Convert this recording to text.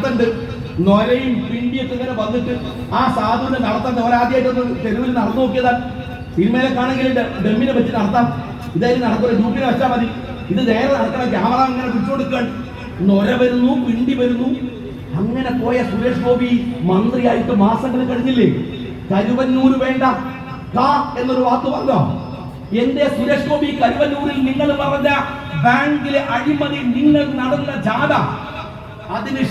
നടത്തുന്നുണ്ട്. നൊരയും പിണ്ടിയൊക്കെ ഇങ്ങനെ വന്നിട്ട് ആ സാധുവിനെ നടത്താൻ ഒരാദ്യമായിട്ടൊന്ന് തെരുവിൽ നടന്നു നോക്കിയതാണ്. സിനിമയിലെ കാണെങ്കിൽ ഡെമ്മിനെ വെച്ച് നടത്താം. ഇതായാലും നടക്കുന്ന ഡ്യൂട്ടിനെ വെച്ചാൽ മതി. ഇത് നേരെ നടക്കണം. ക്യാമറ ഇങ്ങനെ പിടിച്ചുകൊടുക്കാൻ നൊര വരുന്നു, പിണ്ടി വരുന്നു. അങ്ങനെ പോയ സുരേഷ് ഗോപി മന്ത്രിയായിട്ട് മാസങ്ങൾ കഴിഞ്ഞില്ലേ? കരുവന്നൂർ വേണ്ട എന്നൊരു വാക്ക് പറഞ്ഞോ? എന്റെ സുരേഷ് ഗോപി, കരുവന്നൂരിൽ നിങ്ങൾ പറഞ്ഞ ബാങ്കിലെ അഴിമതി, നിങ്ങൾ നടന്ന ജാഥ, അതിന്